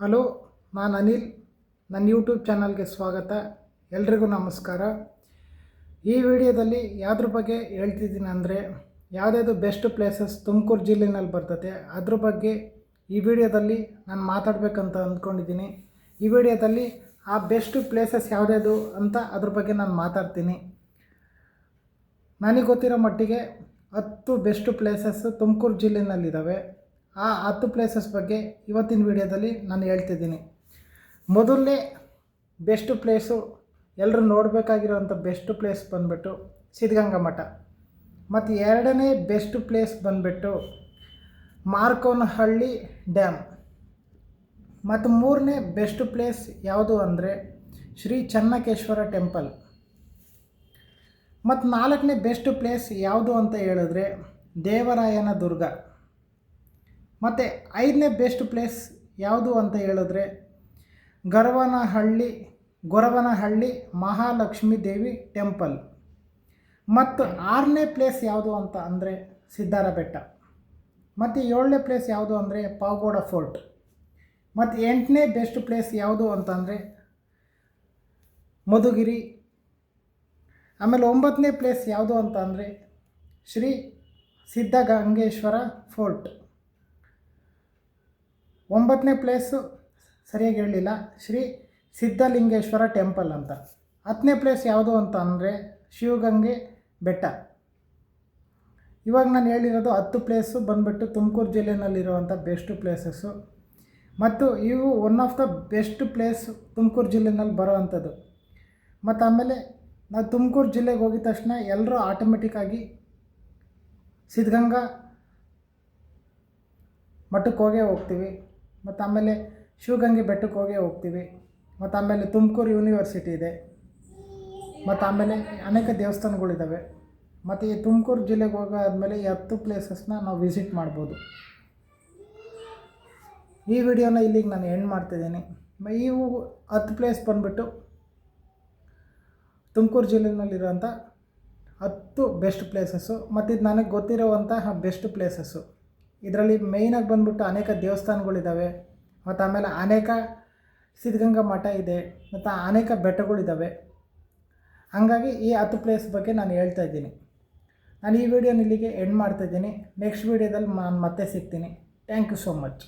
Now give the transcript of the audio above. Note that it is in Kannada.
ಹಲೋ, ನಾನು ಅನಿಲ್. ನನ್ನ ಯೂಟ್ಯೂಬ್ ಚಾನಲ್ಗೆ ಸ್ವಾಗತ. ಎಲ್ರಿಗೂ ನಮಸ್ಕಾರ. ಈ ವಿಡಿಯೋದಲ್ಲಿ ಯಾವುದ್ರ ಬಗ್ಗೆ ಹೇಳ್ತಿದ್ದೀನಿ ಅಂದರೆ, ಯಾವುದ್ಯಾವುದು ಬೆಸ್ಟ್ ಪ್ಲೇಸಸ್ ತುಮಕೂರು ಜಿಲ್ಲೆಯಲ್ಲಿ ಬರ್ತದೆ ಅದ್ರ ಬಗ್ಗೆ ಈ ವಿಡಿಯೋದಲ್ಲಿ ನಾನು ಮಾತಾಡಬೇಕಂತ ಅಂದ್ಕೊಂಡಿದ್ದೀನಿ. ಈ ವಿಡಿಯೋದಲ್ಲಿ ಆ ಬೆಸ್ಟ್ ಪ್ಲೇಸಸ್ ಯಾವುದ್ಯಾವುದು ಅಂತ ಅದ್ರ ಬಗ್ಗೆ ನಾನು ಮಾತಾಡ್ತೀನಿ. ನನಗೆ ಗೊತ್ತಿರೋ ಮಟ್ಟಿಗೆ 10 ಬೆಸ್ಟ್ ಪ್ಲೇಸಸ್ ತುಮಕೂರು ಜಿಲ್ಲೆಯಲ್ಲಿದ್ದಾವೆ. ಆ 10 ಪ್ಲೇಸಸ್ ಬಗ್ಗೆ ಇವತ್ತಿನ ವಿಡಿಯೋದಲ್ಲಿ ನಾನು ಹೇಳ್ತಿದ್ದೀನಿ. ಮೊದಲನೇ ಬೆಸ್ಟ್ ಪ್ಲೇಸು, ಎಲ್ಲರೂ ನೋಡಬೇಕಾಗಿರೋಂಥ ಬೆಸ್ಟ್ ಪ್ಲೇಸ್ ಬಂದುಬಿಟ್ಟು ಸಿದ್ಧಗಂಗಾ ಮಠ. ಮತ್ತು ಎರಡನೇ ಬೆಸ್ಟ್ ಪ್ಲೇಸ್ ಬಂದುಬಿಟ್ಟು ಮಾರ್ಕೋನಹಳ್ಳಿ ಡ್ಯಾಮ್. ಮತ್ತು ಮೂರನೇ ಬೆಸ್ಟ್ ಪ್ಲೇಸ್ ಯಾವುದು ಅಂದರೆ ಶ್ರೀ ಚೆನ್ನಕೇಶ್ವರ ಟೆಂಪಲ್. ಮತ್ತು ನಾಲ್ಕನೇ ಬೆಸ್ಟ್ ಪ್ಲೇಸ್ ಯಾವುದು ಅಂತ ಹೇಳಿದ್ರೆ ದೇವರಾಯನ ದುರ್ಗ. ಮತ್ತು ಐದನೇ ಬೆಸ್ಟ್ ಪ್ಲೇಸ್ ಯಾವುದು ಅಂತ ಹೇಳಿದ್ರೆ ಗೊರವನಹಳ್ಳಿ ಮಹಾಲಕ್ಷ್ಮೀ ದೇವಿ ಟೆಂಪಲ್. ಮತ್ತು ಆರನೇ ಪ್ಲೇಸ್ ಯಾವುದು ಅಂತ ಅಂದರೆ ಸಿದ್ದಾರ ಬೆಟ್ಟ. ಮತ್ತು ಏಳನೇ ಪ್ಲೇಸ್ ಯಾವುದು ಅಂದರೆ ಪಾವಗಡ ಫೋರ್ಟ್. ಮತ್ತು 8ನೇ ಬೆಸ್ಟ್ ಪ್ಲೇಸ್ ಯಾವುದು ಅಂತಂದರೆ ಮಧುಗಿರಿ. ಆಮೇಲೆ 9ನೇ ಪ್ಲೇಸ್ ಯಾವುದು ಅಂತ ಅಂದರೆ ಶ್ರೀ ಸಿದ್ಧಗಂಗೇಶ್ವರ ಫೋರ್ಟ್. 9ನೇ ಪ್ಲೇಸು ಸರಿಯಾಗಿ ಹೇಳಲಿಲ್ಲ, ಶ್ರೀ ಸಿದ್ಧಲಿಂಗೇಶ್ವರ ಟೆಂಪಲ್ ಅಂತ. 10ನೇ ಪ್ಲೇಸ್ ಯಾವುದು ಅಂತ ಅಂದರೆ ಶಿವಗಂಗೆ ಬೆಟ್ಟ. ಇವಾಗ ನಾನು ಹೇಳಿರೋದು 10 ಪ್ಲೇಸು ಬಂದುಬಿಟ್ಟು ತುಮಕೂರು ಜಿಲ್ಲೆಯಲ್ಲಿರುವಂಥ ಬೆಸ್ಟ್ ಪ್ಲೇಸಸ್ಸು. ಮತ್ತು ಇವು one of the best place Tumakuru ಜಿಲ್ಲೆಯಲ್ಲಿ ಬರೋವಂಥದ್ದು. ಮತ್ತು ಆಮೇಲೆ ನಾವು ತುಮಕೂರು ಜಿಲ್ಲೆಗೆ ಹೋಗಿದ ತಕ್ಷಣ ಎಲ್ಲರೂ ಆಟೋಮೆಟಿಕ್ಕಾಗಿ ಸಿದ್ಧಗಂಗಾ ಮಠಕ್ಕೆ ಹೋಗೇ ಹೋಗ್ತೀವಿ. ಮತ್ತು ಆಮೇಲೆ ಶಿವಗಂಗೆ ಬೆಟ್ಟಕ್ಕೆ ಹೋಗೇ ಹೋಗ್ತೀವಿ. ಮತ್ತು ಆಮೇಲೆ ತುಮಕೂರು ಯೂನಿವರ್ಸಿಟಿ ಇದೆ. ಮತ್ತು ಆಮೇಲೆ ಅನೇಕ ದೇವಸ್ಥಾನಗಳಿದ್ದಾವೆ. ಮತ್ತು ಈ ತುಮಕೂರು ಜಿಲ್ಲೆಗೆ ಹೋಗಾದ್ಮೇಲೆ ಈ 10 ಪ್ಲೇಸಸ್ನ ನಾವು ವಿಸಿಟ್ ಮಾಡ್ಬೋದು. ಈ ವಿಡಿಯೋನ ಇಲ್ಲಿಗೆ ನಾನು ಎಂಡ್ ಮಾಡ್ತಿದ್ದೀನಿ. ಇವು 10 ಪ್ಲೇಸ್ ಬಂದುಬಿಟ್ಟು ತುಮಕೂರು ಜಿಲ್ಲೆಯಲ್ಲಿರೋಂಥ 10 ಬೆಸ್ಟ್ ಪ್ಲೇಸಸ್ಸು. ಮತ್ತು ಇದು ನನಗೆ ಗೊತ್ತಿರುವಂತಹ ಬೆಸ್ಟ್ ಪ್ಲೇಸಸ್ಸು. ಇದರಲ್ಲಿ ಮೇಯ್ನಾಗಿ ಬಂದುಬಿಟ್ಟು ಅನೇಕ ದೇವಸ್ಥಾನಗಳಿದ್ದಾವೆ. ಮತ್ತು ಆಮೇಲೆ ಅನೇಕ ಸಿದ್ಧಗಂಗಾ ಮಠ ಇದೆ. ಮತ್ತು ಅನೇಕ ಬೆಟ್ಟಗಳಿದ್ದಾವೆ. ಹಾಗಾಗಿ ಈ 10 ಪ್ಲೇಸ್ ಬಗ್ಗೆ ನಾನು ಹೇಳ್ತಾ ಇದ್ದೀನಿ. ನಾನು ಈ ವಿಡಿಯೋನ ಇಲ್ಲಿಗೆ ಎಂಡ್ ಮಾಡ್ತಾಯಿದ್ದೀನಿ. ನೆಕ್ಸ್ಟ್ ವಿಡಿಯೋದಲ್ಲಿ ನಾನು ಮತ್ತೆ ಸಿಗ್ತೀನಿ. Thank you so much.